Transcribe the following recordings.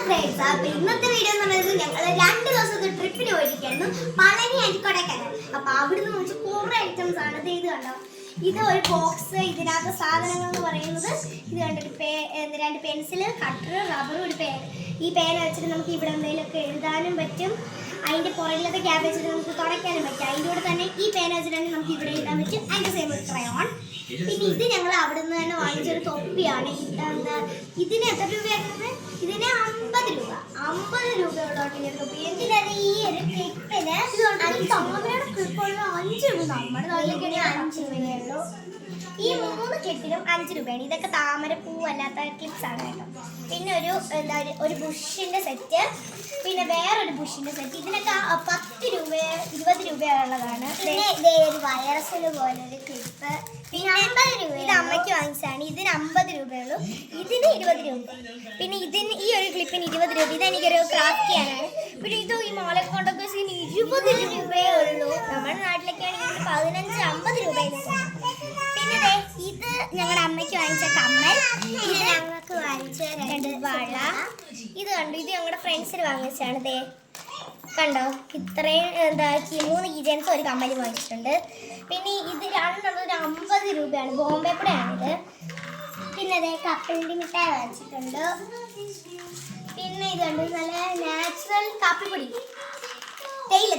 Friends, അപ്പൊ ഇന്നത്തെ video എന്ന് പറയുന്നത് ഞങ്ങൾ 2 ദിവസത്തെ ട്രിപ്പിന് പോയിരിക്കുന്നു പളനി ആൻഡ് കൊടൈക്കനാൽ. അപ്പൊ അവിടുന്ന് വെച്ച് കുറെ ഐറ്റംസ് ആണ്. ഇത് കണ്ടോ, ഇത് ഒരു ബോക്സ്. ഇതിനകത്ത് സാധനങ്ങൾ എന്ന് പറയുന്നത് ഇത് കണ്ടിട്ട് 2 പെൻസിൽ, കട്ടർ, റബ്ബർ, ഒരു പേന. ഈ പേന വെച്ചിട്ട് നമുക്ക് ഇവിടെ എന്തെങ്കിലുമൊക്കെ എഴുതാനും പറ്റും. അതിന്റെ പുറകിലത്തെ ക്യാബ് വെച്ചിട്ട് നമുക്ക് തുടയ്ക്കാനും പറ്റും. അതിൻ്റെ കൂടെ തന്നെ ഈ പേന വെച്ചിട്ടുണ്ടെങ്കിൽ നമുക്ക് ഇവിടെ എഴുതാൻ പറ്റും. അതിന്റെ സെയിം ഒരു ക്രയോൺ. പിന്നെ ഇത് ഞങ്ങൾ അവിടെ നിന്ന് തന്നെ വാങ്ങിച്ചൊരു തൊപ്പിയാണ്. ഇതിന് എത്ര രൂപയായിരുന്നത്? ഇതിന് 50 രൂപ. 50 രൂപയോടൊക്കെ തൊപ്പി. എന്തിനാണ് ഈ ഒരു ക്ലിപ്പിന്? താമരയുടെ ക്ലിപ്പുള്ള 5 രൂപ. നമ്മുടെ നാട്ടിലേക്ക് 5 രൂപയുള്ളൂ. ഈ 3 ക്ലിപ്പിനും 5 രൂപയാണ്. ഇതൊക്കെ താമര പൂവല്ലാത്ത ക്ലിപ്സ് ആണ് കേട്ടോ. പിന്നെ ഒരു ബുഷിന്റെ സെറ്റ്, പിന്നെ വേറൊരു ബുഷിന്റെ സെറ്റ്. ഇതിനൊക്കെ 10 രൂപ 20 രൂപയുള്ളതാണ്. പിന്നെ ഇതേ ഒരു വൈറസിന് പോലെ ഒരു ക്ലിപ്പ്. പിന്നെ 50 രൂപ. ഇത് അമ്മയ്ക്ക് വാങ്ങിച്ചതാണ്. ഇതിന് 50 രൂപയുള്ളൂ. ഇതിന് 20 രൂപ. പിന്നെ ഇതിന് ഈ ഒരു ക്ലിപ്പിന് 20 രൂപ. ഇതെനിക്കൊരു ക്രാഫ്റ്റ് ചെയ്യാനാണ്. പിന്നെ ഇത് ഈ മോളൊക്കെ കൊണ്ടൊക്കെ 20 രൂപയേ ഉള്ളൂ. നമ്മുടെ നാട്ടിലൊക്കെ ആണെങ്കിൽ 15-50 രൂപയിലും. പിന്നെ ഇത് ഞങ്ങളുടെ അമ്മയ്ക്ക് വാങ്ങിച്ച കമ്മൽ. ഇത് ഞങ്ങൾക്ക് വാങ്ങിച്ച 2 വള. ഇത് കണ്ടു, ഇത് ഞങ്ങളുടെ ഫ്രണ്ട്സിന് വാങ്ങിച്ചാണ്. ദേ കണ്ടോ, ഇത്രയും 3 കീചെയിൻസ് ഒരു കമ്മൽ വാങ്ങിച്ചിട്ടുണ്ട്. പിന്നെ ഇത് 50 രൂപയാണ്. ബോംബെ കൂടെയാണിത്. പിന്നെ അതേ കപ്പലിൻ്റെ മിഠായി വാങ്ങിച്ചിട്ടുണ്ട്. പിന്നെ ഇത് കണ്ടു, നല്ല നാച്ചുറൽ കാപ്പിപ്പൊടി, തേയില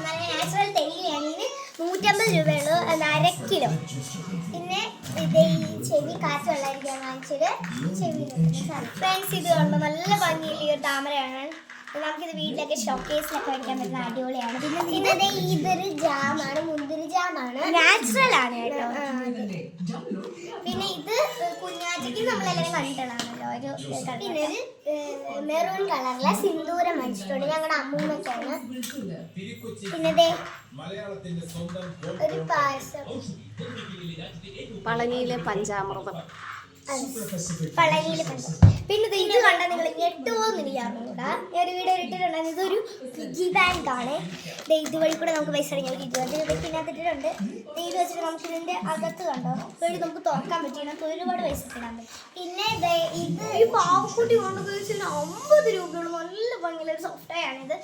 നല്ല നാച്ചുറൽ തേയിലയാണ്. ഇതിന് 150 രൂപയുള്ളൂ, 1/2 കിലോ. പിന്നെ ഇത് ഈ ചെവി കാറ്റ് വെള്ളരിക്കാൻ വാങ്ങിച്ചത് ചെവി. ഫ്രണ്ട്സ്, ഇത് കണ്ടോ, നല്ല ഭംഗിയുള്ള ഈ ഒരു താമരയാണ്. നമുക്കിത് വീട്ടിലൊക്കെ ഷോക്കേസിലൊക്കെ വയ്ക്കാൻ പറ്റുന്ന അടിപൊളിയാണ്. പിന്നെ ഇതൊരു ജാമാണ്, മുന്തിരി ജാമാണ്, നാച്ചുറൽ ആണ് കേട്ടോ. പിന്നെ ഇത് കുഞ്ഞാറ്റയ്ക്ക് നമ്മളെല്ലാവരും കണ്ടിട്ടുള്ളതാണല്ലോ ഒരു. പിന്നെ ഒരു മെറൂൺ കളറിലെ സിന്ദൂരം വാങ്ങിച്ചിട്ടുണ്ട് ഞങ്ങളുടെ അമ്മൂമ്മയ്ക്കാണ്. പിന്നെ ഒരു പായസം, പളനിയിലെ പഞ്ചാമൃതം. പിന്നെ ഇത് കണ്ടാൽ നിങ്ങൾ ഞെട്ടുപോകുന്ന എനിക്കറിഞ്ഞൂടാ. ഒരു വീഡിയോ ഇട്ടിട്ടുണ്ടായിരുന്നു. ഇതൊരു പിഗ്ഗി ബാങ്ക് ആണ്. ഇതുവഴി കൂടെ നമുക്ക് പൈസ അടങ്ങി 20 രൂപ പിന്നെ ഇട്ടിട്ടുണ്ട്. ഇത് വെച്ചിട്ട് നമുക്ക് ഇതിന്റെ അകത്ത് കണ്ടോ വഴി നമുക്ക് തുറക്കാൻ പറ്റും. ഇതിനകത്ത് ഒരുപാട് പൈസ ഇടാൻ പറ്റും. പിന്നെ ഇത് ഈ പാവക്കുട്ടി കൊണ്ടുപോയി 50 രൂപയുള്ള നല്ല ഭംഗിയുള്ള ഒരു സോഫ്റ്റ്വെയർ ആണിത്.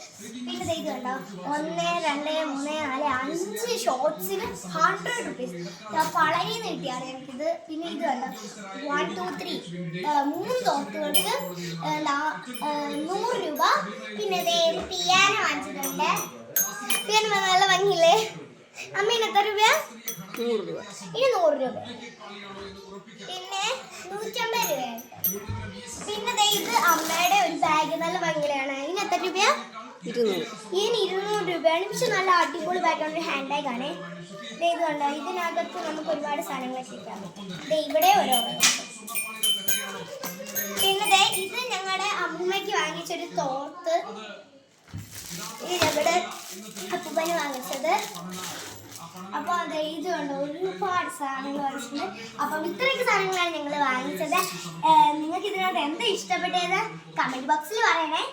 പിന്നെ ഇത് കണ്ടോ, 1, 2, 3, 4, 5 ഷോർട്സിന് 100 റുപ്പീസ്. പളനിന്ന് കിട്ടിയാണ് എനിക്കിത്. പിന്നെ ഇത് കണ്ടോ, 1, 2, 3 3 തോർത്തുകൾക്ക് 100 രൂപ. പിന്നെ പിയാനോ വാങ്ങിച്ചിട്ടുണ്ട്. പിയാനോ നല്ല ഭംഗിയില്ലേ? അമ്മീന് എത്ര രൂപ? 100 രൂപ. ഇനി 100 രൂപ. പിന്നെ 150 രൂപയാണ്. പിന്നെ ഇത് അമ്മയുടെ ഒരു ബാഗ്, നല്ല ഭംഗിയിലാണ്. ഇതിന് എത്ര രൂപയാ? 200. ഇതിന് 200 രൂപയാണ്. പക്ഷെ നല്ല അടിപൊളി ബാഗാണ്, ഒരു ഹാൻഡ് ബാഗ് ആണ്. ഇത് കണ്ടോ, ഇതിനകത്ത് നമുക്ക് ഒരുപാട് സാധനങ്ങളൊക്കെ ഇരിക്കാൻ പറ്റും. ഇവിടെ ഓരോ. പിന്നെ ഇത് ഞങ്ങളുടെ അമ്മയ്ക്ക് വാങ്ങിച്ചൊരു തോർത്ത്. ഇത് ഞങ്ങളുടെ അപ്പൂപ്പന് വാങ്ങിച്ചത്. അപ്പോൾ ഇത് കണ്ടോ, ഒരുപാട് സാധനങ്ങൾ വാങ്ങിച്ചിട്ടുണ്ട്. അപ്പം ഇത്രയൊക്കെ സാധനങ്ങളാണ് ഞങ്ങൾ വാങ്ങിച്ചത്. നിങ്ങൾക്ക് ഇതിനകത്ത് എന്താ ഇഷ്ടപ്പെട്ടത് കമൻറ്റ് ബോക്സിൽ പറയണേ.